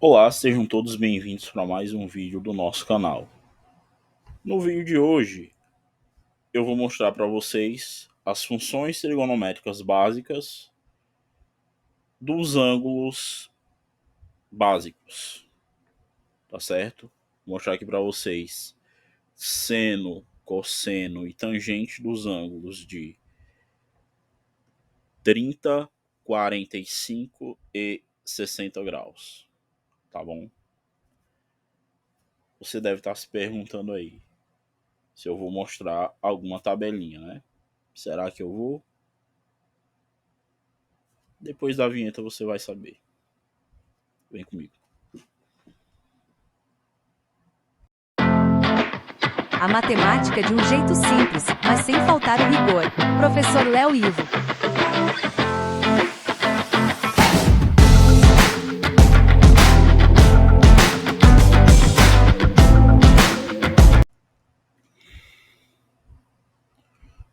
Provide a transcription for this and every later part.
Olá, sejam todos bem-vindos para mais um vídeo do nosso canal. No vídeo de hoje, eu vou mostrar para vocês as funções trigonométricas básicas dos ângulos básicos, tá certo? Vou mostrar aqui para vocês seno, cosseno e tangente dos ângulos de 30, 45 e 60 graus, tá bom? Você deve estar se perguntando aí se eu vou mostrar alguma tabelinha, né? Será que eu vou? Depois da vinheta você vai saber. Vem comigo. A matemática de um jeito simples, mas sem faltar o rigor. Professor Léo Ivo.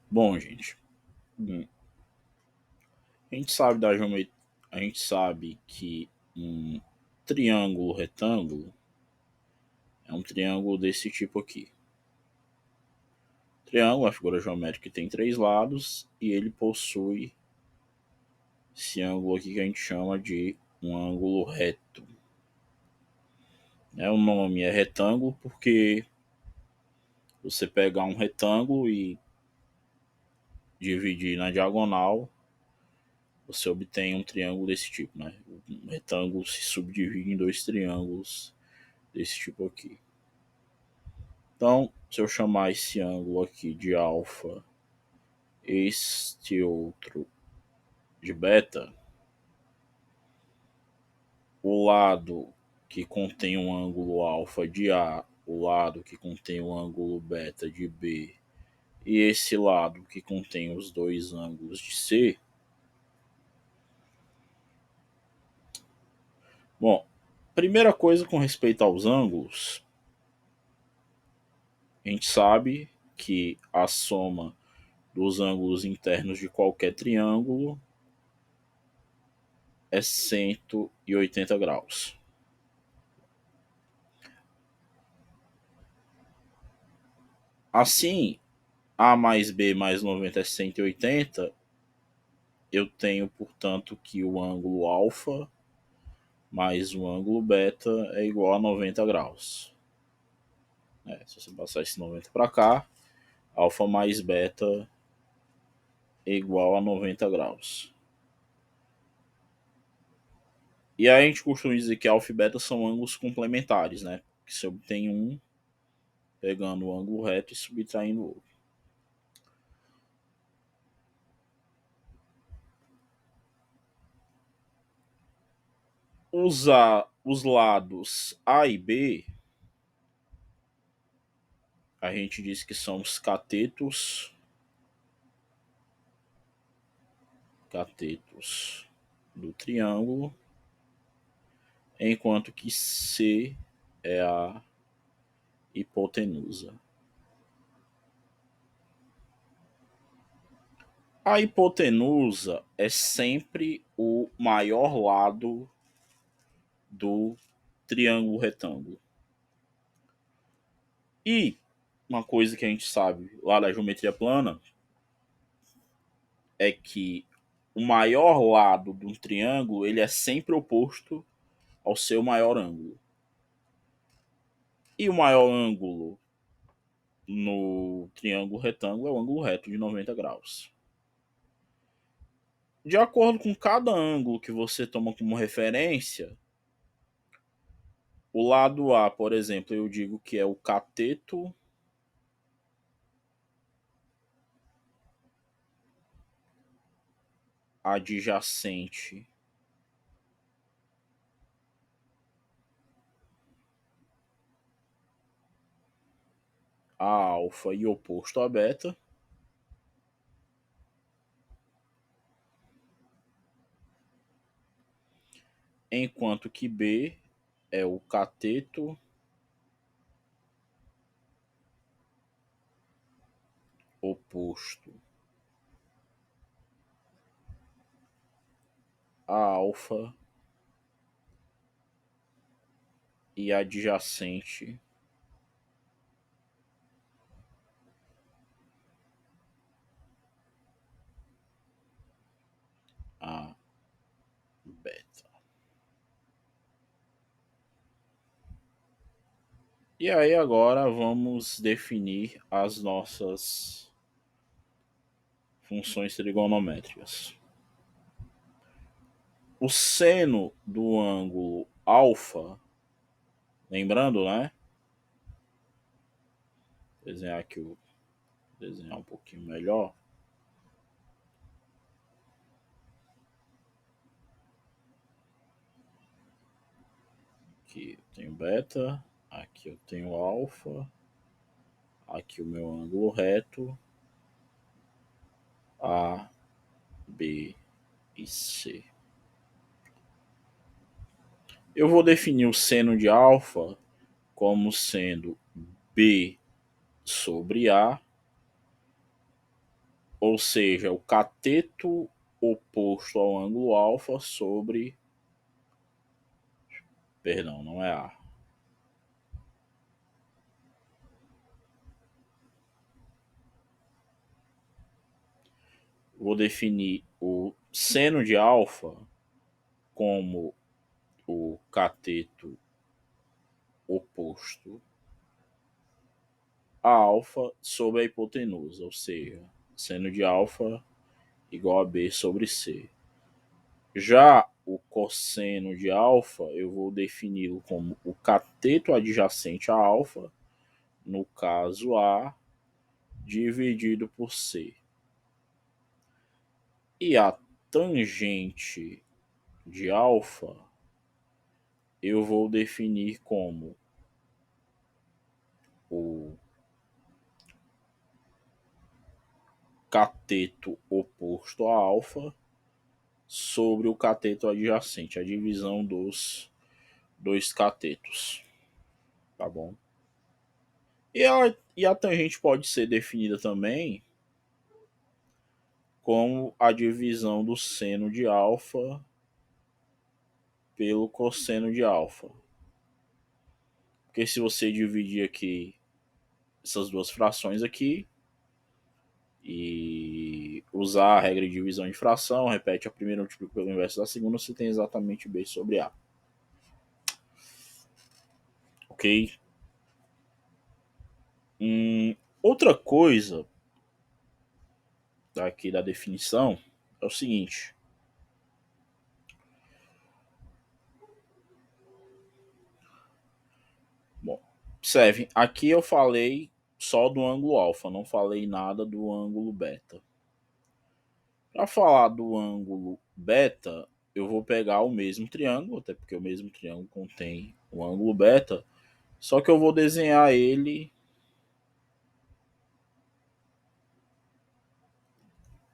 Bom, gente, a gente sabe da geometria, a gente sabe que um triângulo retângulo é um triângulo desse tipo aqui. Triângulo é a figura geométrica que tem três lados e ele possui esse ângulo aqui que a gente chama de um ângulo reto. O nome é retângulo porque você pegar um retângulo e dividir na diagonal, você obtém um triângulo desse tipo, né? Um retângulo se subdivide em dois triângulos desse tipo aqui. Então, se eu chamar esse ângulo aqui de alfa, este outro de beta, o lado que contém um ângulo alfa de A, o lado que contém o ângulo beta de B e esse lado que contém os dois ângulos de C. Bom, primeira coisa com respeito aos ângulos, a gente sabe que a soma dos ângulos internos de qualquer triângulo é 180 graus. Assim, A mais B mais 90 é 180, eu tenho, portanto, que o ângulo alfa mais o ângulo beta é igual a 90 graus. Se você passar esse 90 para cá, alfa mais beta é igual a 90 graus. E aí a gente costuma dizer que alfa e beta são ângulos complementares, né? Que se obtém um pegando o ângulo reto e subtraindo o outro. Usar os lados A e B, a gente diz que são os catetos do triângulo, enquanto que C é a hipotenusa. A hipotenusa é sempre o maior lado do triângulo retângulo. E uma coisa que a gente sabe lá da geometria plana é que o maior lado de um triângulo ele é sempre oposto ao seu maior ângulo. E o maior ângulo no triângulo retângulo é o ângulo reto de 90 graus. De acordo com cada ângulo que você toma como referência, o lado A, por exemplo, eu digo que é o cateto adjacente a alfa e oposto a beta. Enquanto que B é o cateto oposto a alfa e adjacente a beta. E aí agora vamos definir as nossas funções trigonométricas. O seno do ângulo alfa, lembrando, né? Desenhar aqui desenhar um pouquinho melhor. Aqui eu tenho beta, aqui eu tenho alfa, aqui o meu ângulo reto, A, B e C. Eu vou definir o seno de alfa como sendo B sobre A, ou seja, o cateto oposto ao ângulo alfa sobre... Perdão, não é A. Vou definir o seno de alfa como o cateto oposto a alfa sobre a hipotenusa, ou seja, seno de alfa igual a B sobre C. Já o cosseno de alfa eu vou defini-lo como o cateto adjacente a alfa, no caso A, dividido por C. E a tangente de alfa eu vou definir como o cateto oposto a alfa sobre o cateto adjacente, a divisão dos dois catetos, tá bom? E a tangente pode ser definida também como a divisão do seno de alfa pelo cosseno de alfa. Porque se você dividir aqui essas duas frações aqui e usar a regra de divisão de fração, repete a primeira, multiplica pelo inverso da segunda, você tem exatamente B sobre A. Ok? Outra coisa aqui da definição é o seguinte. Bom, observe, aqui eu falei só do ângulo alfa, não falei nada do ângulo beta. Para falar do ângulo beta, eu vou pegar o mesmo triângulo, até porque o mesmo triângulo contém o ângulo beta, só que eu vou desenhar ele.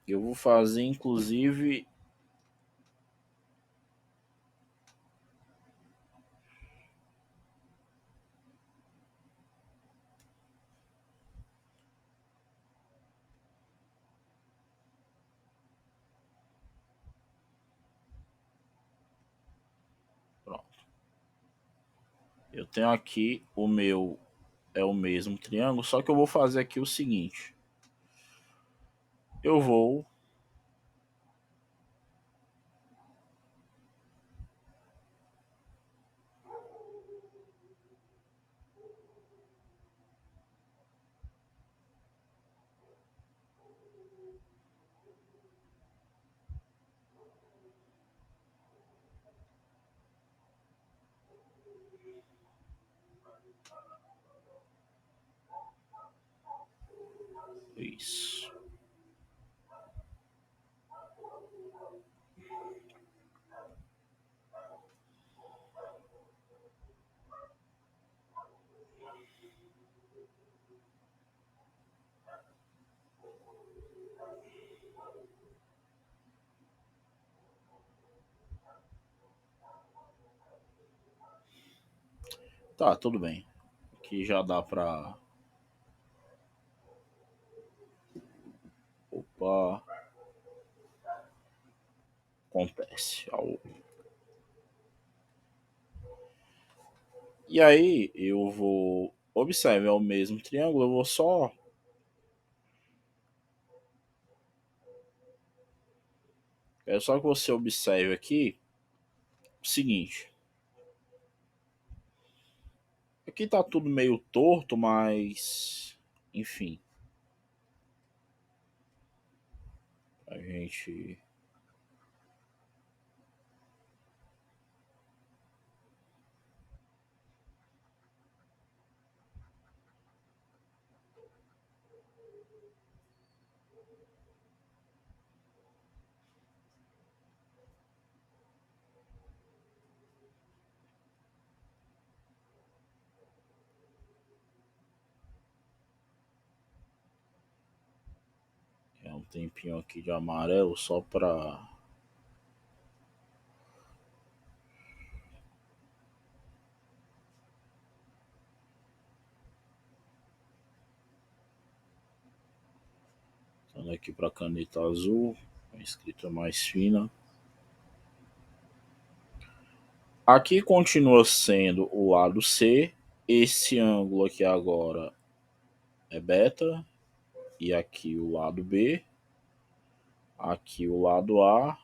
Eu vou fazer, inclusive, pronto. Eu tenho aqui o meu é o mesmo triângulo, só que eu vou fazer aqui o seguinte. Eu vou isso. Tá, tudo bem. Aqui já dá pra... Opa. Acontece. E aí eu vou. Observe, é o mesmo triângulo, eu vou só. É só que você observe aqui o seguinte. Aqui tá tudo meio torto, mas. Enfim. A gente. É um tempinho aqui de amarelo só pra. Dando aqui pra caneta azul. A escrita mais fina. Aqui continua sendo o lado C. Esse ângulo aqui agora é beta. E aqui o lado B. Aqui o lado A.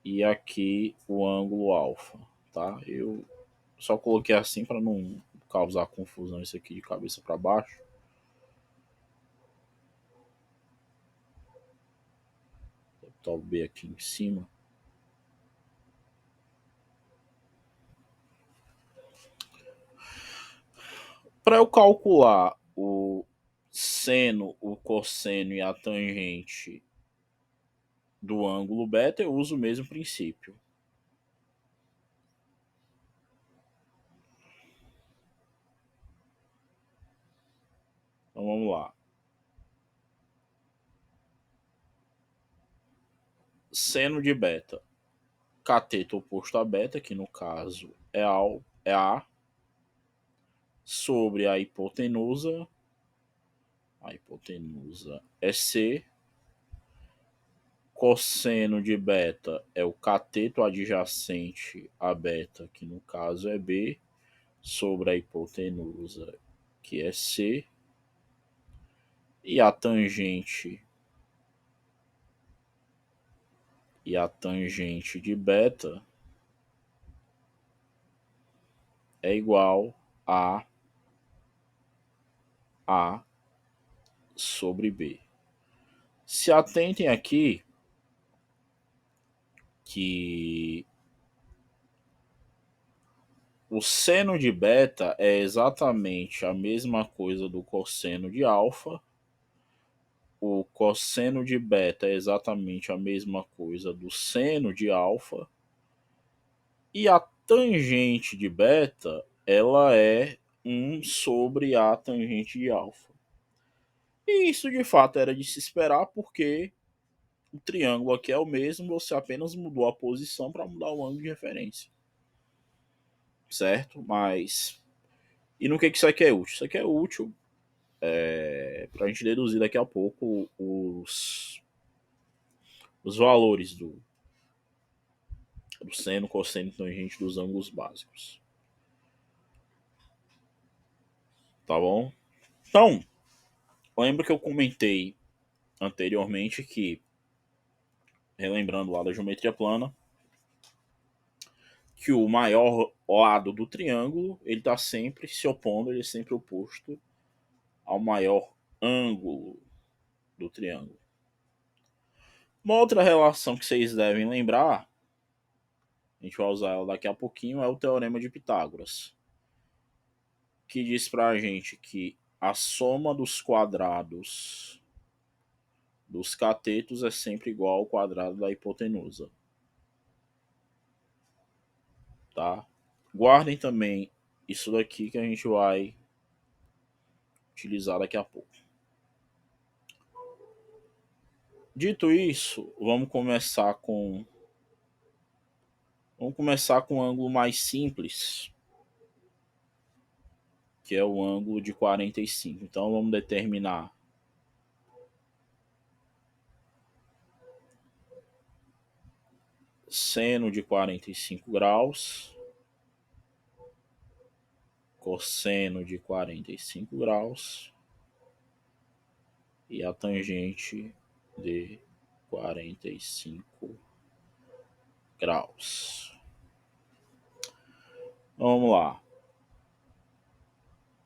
E aqui o ângulo alfa, tá? Eu só coloquei assim para não causar confusão isso aqui de cabeça para baixo. Vou botar o B aqui em cima. Para eu calcular o seno, o cosseno e a tangente do ângulo beta, eu uso o mesmo princípio. Então vamos lá. Seno de beta. Cateto oposto a beta, que no caso é A, sobre a hipotenusa. A hipotenusa é C. Cosseno de beta é o cateto adjacente a beta, que no caso é B, sobre a hipotenusa, que é C. E a tangente de beta é igual a A sobre B. Se atentem aqui que o seno de beta é exatamente a mesma coisa do cosseno de alfa. O cosseno de beta é exatamente a mesma coisa do seno de alfa. E a tangente de beta, ela é 1 sobre a tangente de alfa. E isso de fato era de se esperar, porque o triângulo aqui é o mesmo, você apenas mudou a posição para mudar o ângulo de referência. Certo? Mas. E no que isso aqui é útil? Isso aqui é útil para a gente deduzir daqui a pouco os valores do seno, cosseno e tangente dos ângulos básicos. Tá bom? Então, lembra que eu comentei anteriormente que, relembrando lá da geometria plana, que o maior lado do triângulo ele está sempre se opondo, ele é sempre oposto ao maior ângulo do triângulo. Uma outra relação que vocês devem lembrar, a gente vai usar ela daqui a pouquinho, é o teorema de Pitágoras, que diz para a gente que a soma dos quadrados dos catetos é sempre igual ao quadrado da hipotenusa. Tá? Guardem também isso daqui que a gente vai utilizar daqui a pouco. Dito isso, vamos começar com um ângulo mais simples, que é o ângulo de 45. Então vamos determinar seno de 45 graus cosseno de 45 graus e a tangente de 45 graus. Vamos lá.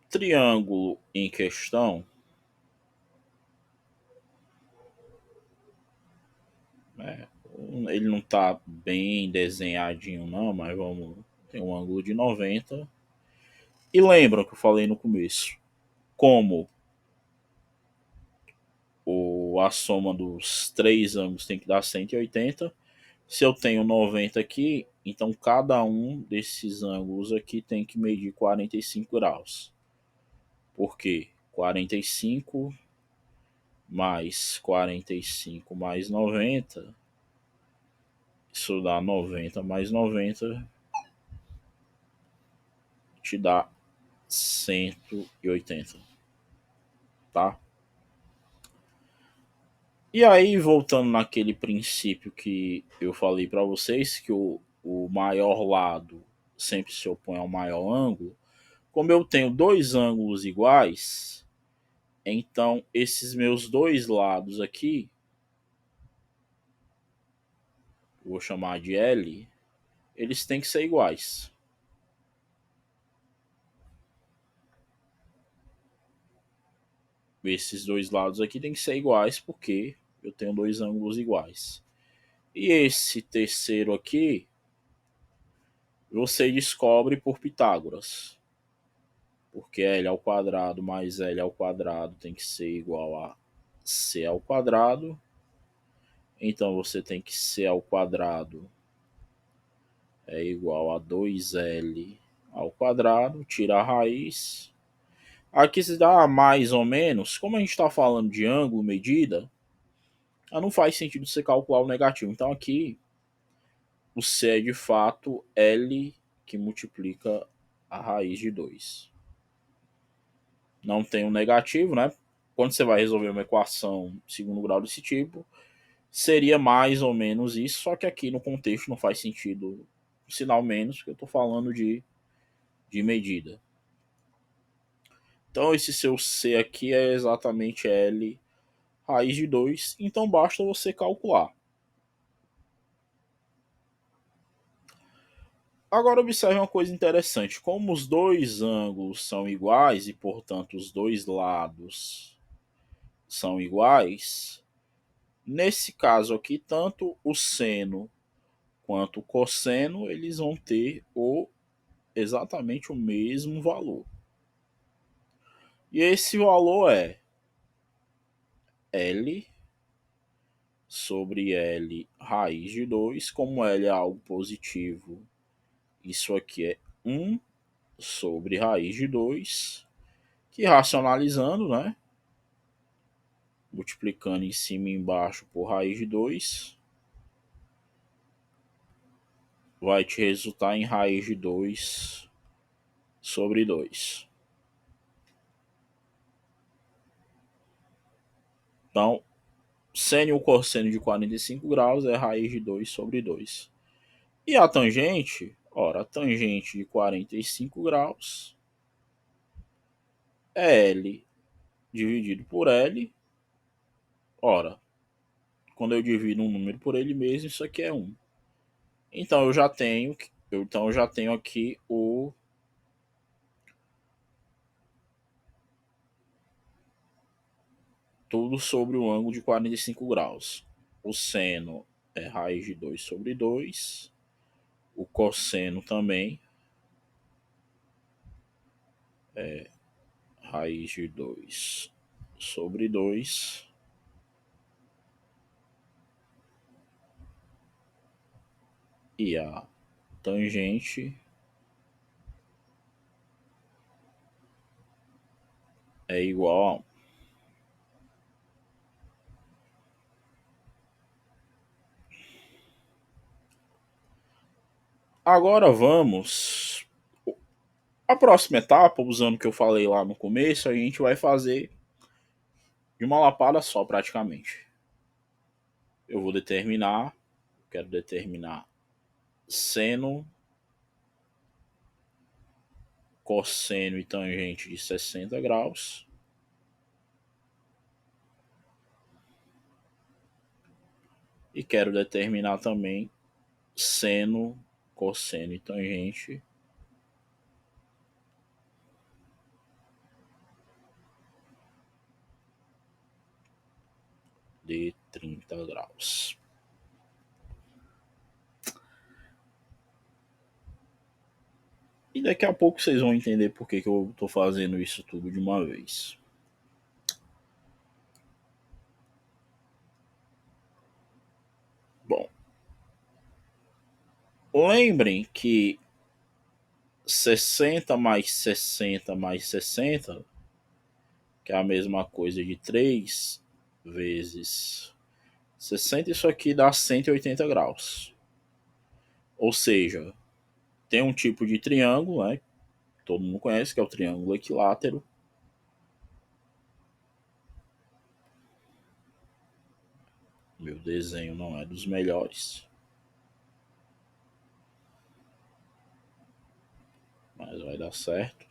Triângulo em questão, né, ele não está bem desenhadinho não, mas vamos, tem um ângulo de 90. E lembra que eu falei no começo, como a soma dos três ângulos tem que dar 180. Se eu tenho 90 aqui, então cada um desses ângulos aqui tem que medir 45 graus. Por quê? 45 mais 45 mais 90, isso dá 90 mais 90, te dá 180, tá? E aí, voltando naquele princípio que eu falei para vocês, que o maior lado sempre se opõe ao maior ângulo, como eu tenho dois ângulos iguais, então esses meus dois lados aqui, vou chamar de L, eles têm que ser iguais. Esses dois lados aqui têm que ser iguais porque eu tenho dois ângulos iguais. E esse terceiro aqui, você descobre por Pitágoras. Porque L ao quadrado mais L ao quadrado tem que ser igual a C ao quadrado. Então você tem que C ao quadrado é igual a 2L ao quadrado, tira a raiz. Aqui se dá mais ou menos, como a gente está falando de ângulo, medida, não faz sentido você calcular o negativo. Então aqui o C é de fato L que multiplica a raiz de 2. Não tem um negativo, né? Quando você vai resolver uma equação de segundo grau desse tipo, seria mais ou menos isso, só que aqui no contexto não faz sentido o sinal menos, porque eu estou falando de medida. Então esse seu C aqui é exatamente L raiz de 2, então basta você calcular. Agora observe uma coisa interessante, como os dois ângulos são iguais e portanto os dois lados são iguais, nesse caso aqui tanto o seno quanto o cosseno eles vão ter exatamente o mesmo valor. E esse valor é L sobre L raiz de 2. Como L é algo positivo, isso aqui é 1 sobre raiz de 2, que racionalizando, né? Multiplicando em cima e embaixo por raiz de 2, vai te resultar em raiz de 2 sobre 2. Então, seno e o cosseno de 45 graus é raiz de 2 sobre 2. E a tangente, ora, a tangente de 45 graus é L dividido por L. Ora, quando eu divido um número por ele mesmo, isso aqui é 1. Então eu já tenho aqui o tudo sobre o ângulo de 45 graus. O seno é raiz de 2 sobre 2. O cosseno também é raiz de 2 sobre 2. E a tangente é igual a 1. Agora vamos. A próxima etapa, usando o que eu falei lá no começo, a gente vai fazer de uma lapada só praticamente. Eu vou quero determinar seno, cosseno e tangente de 60 graus. E quero determinar também seno, cosseno e tangente de 30 graus. E daqui a pouco vocês vão entender por que eu estou fazendo isso tudo de uma vez. Bom, lembrem que 60 mais 60 mais 60, que é a mesma coisa de 3 vezes 60, isso aqui dá 180 graus. Ou seja, tem um tipo de triângulo, né? Todo mundo conhece, que é o triângulo equilátero. Meu desenho não é dos melhores, mas vai dar certo.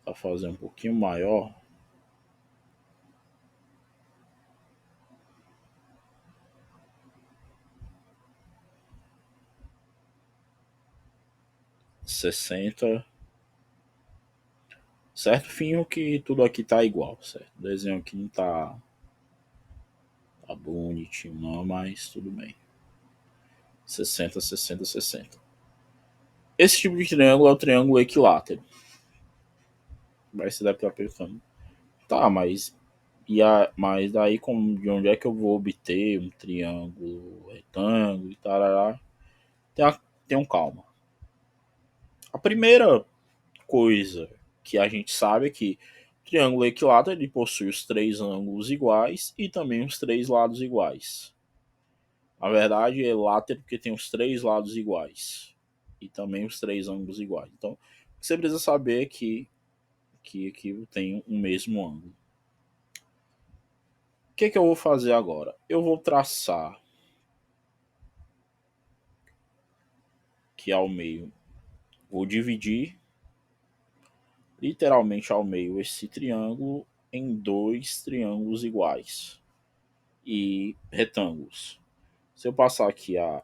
Vou fazer um pouquinho maior. Sessenta. Certo, finho que tudo aqui tá igual, certo? O desenho aqui não tá bonitinho não, mas tudo bem. 60, 60, 60. Esse tipo de triângulo é o triângulo equilátero. Mas você deve estar pensando, tá, mas daí de onde é que eu vou obter um triângulo retângulo e tal? Tenham calma. A primeira coisa que a gente sabe é que o triângulo equilátero ele possui os três ângulos iguais e também os três lados iguais. Na verdade, é látero porque tem os três lados iguais e também os três ângulos iguais. Então, o que você precisa saber é que aqui tem um mesmo ângulo. O que eu vou fazer agora? Eu vou traçar aqui ao meio, vou dividir literalmente ao meio esse triângulo em dois triângulos iguais e retângulos. Se eu passar aqui a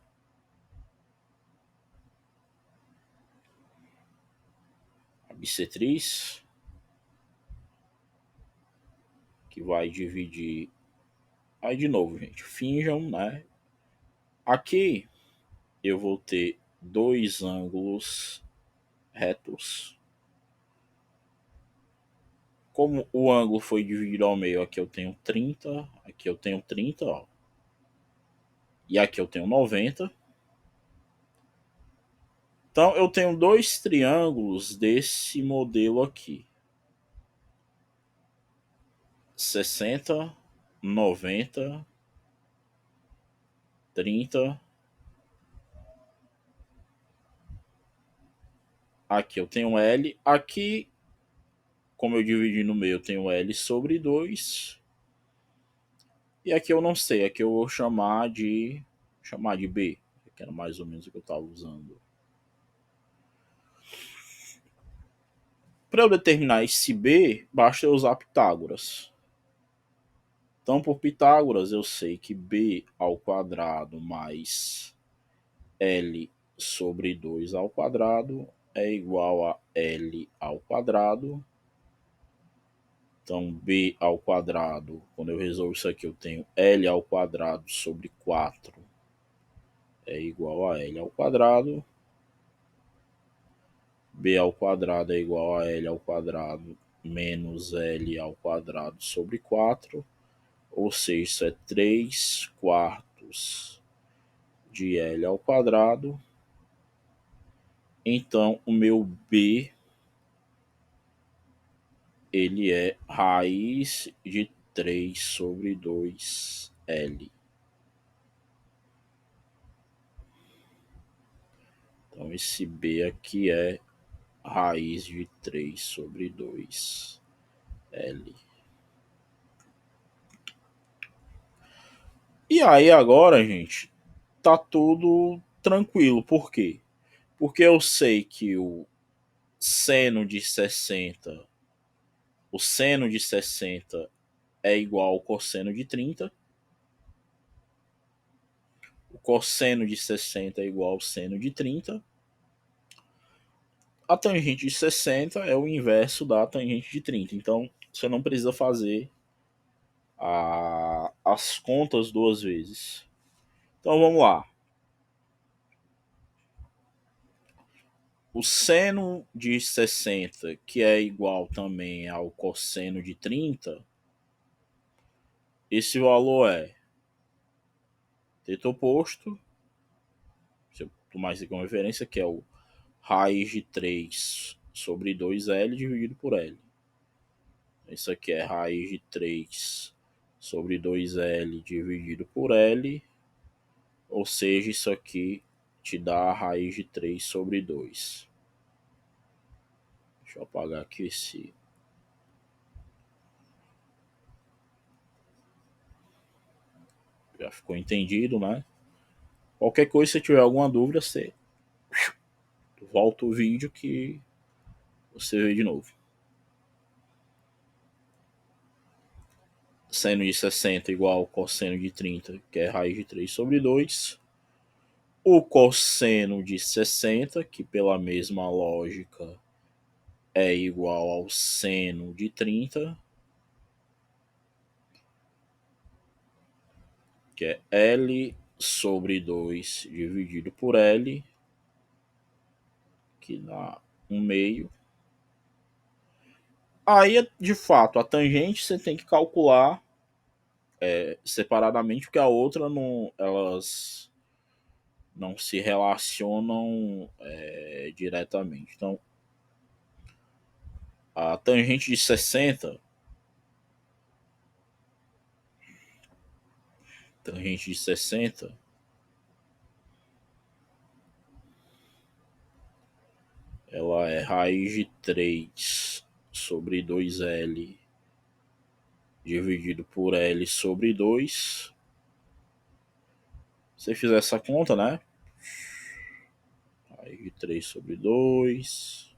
bissetriz, que vai dividir. Aí de novo, gente, finjam, né? Aqui eu vou ter dois ângulos retos. Como o ângulo foi dividido ao meio, aqui eu tenho 30, aqui eu tenho 30, ó. E aqui eu tenho 90. Então eu tenho dois triângulos desse modelo aqui. 60, 90, 30. Aqui eu tenho L. Aqui, como eu dividi no meio, eu tenho L sobre 2. E aqui eu não sei. Aqui eu vou chamar de B. Que era mais ou menos o que eu estava usando. Para eu determinar esse B, basta eu usar Pitágoras. Então, por Pitágoras, eu sei que B ao quadrado mais L sobre 2 ao quadrado é igual a L ao quadrado. Então, B ao quadrado, quando eu resolvo isso aqui, eu tenho L ao quadrado sobre 4 é igual a L ao quadrado. B ao quadrado é igual a L ao quadrado menos L ao quadrado sobre 4. Ou seja, isso é 3 quartos de L ao quadrado. Então, o meu B ele é raiz de 3 sobre 2L. Então, esse B aqui é raiz de 3 sobre 2L. E aí agora, gente, tá tudo tranquilo. Por quê? Porque eu sei que seno de 60, o seno de 60 é igual ao cosseno de 30. O cosseno de 60 é igual ao seno de 30. A tangente de 60 é o inverso da tangente de 30. Então, você não precisa fazer as contas duas vezes. Então, vamos lá. O seno de 60, que é igual também ao cosseno de 30, esse valor é θ oposto, se eu tomar isso como referência, que é o raiz de 3 sobre 2L dividido por L. Isso aqui é raiz de 3 sobre 2L dividido por L, ou seja, isso aqui te dá a raiz de 3 sobre 2. Deixa eu apagar aqui esse... Já ficou entendido, né? Qualquer coisa, se tiver alguma dúvida, você volta o vídeo que você vê de novo. Seno de 60 igual ao cosseno de 30, que é raiz de 3 sobre 2. O cosseno de 60, que pela mesma lógica é igual ao seno de 30, que é L sobre 2 dividido por L, que dá 1/2. Aí, de fato, a tangente você tem que calcular separadamente, porque a outra não, elas não se relacionam diretamente. Então, a tangente de 60, ela é raiz de 3 sobre 2L dividido por L sobre 2. Se você fizer essa conta, né? Raiz de 3 sobre 2.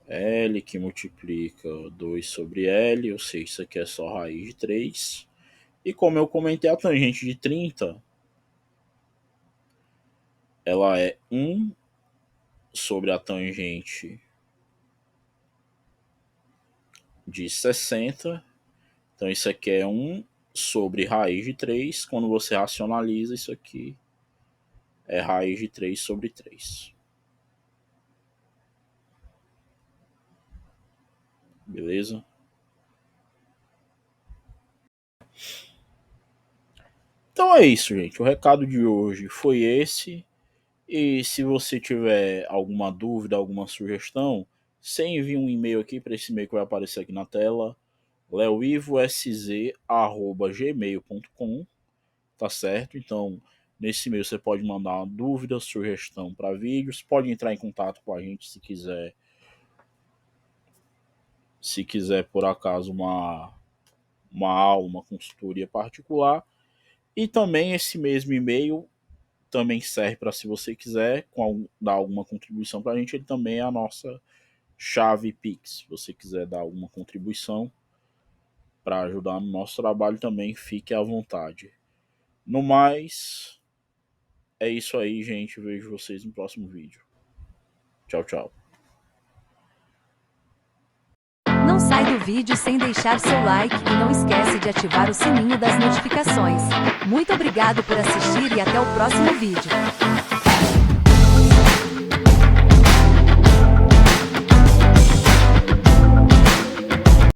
L que multiplica 2 sobre L, ou seja, isso aqui é só raiz de 3. E como eu comentei, a tangente de 30, ela é 1 sobre a tangente de 60. Então isso aqui é 1 sobre raiz de 3. Quando você racionaliza, isso aqui é raiz de 3 sobre 3. Beleza? Então é isso, gente. O recado de hoje foi esse. E se você tiver alguma dúvida, alguma sugestão, você envia um e-mail aqui para esse e-mail que vai aparecer aqui na tela, leoivosz@gmail.com, tá certo? Então, nesse e-mail você pode mandar uma dúvida, sugestão para vídeos, pode entrar em contato com a gente se quiser por acaso uma aula, uma consultoria particular. E também esse mesmo e-mail também serve para, se você quiser dar alguma contribuição para a gente, ele também é a nossa chave Pix. Se você quiser dar alguma contribuição para ajudar no nosso trabalho também, fique à vontade. No mais, é isso aí, gente. Vejo vocês no próximo vídeo. Tchau, tchau. Não sai do vídeo sem deixar seu like e não esquece de ativar o sininho das notificações. Muito obrigado por assistir e até o próximo vídeo.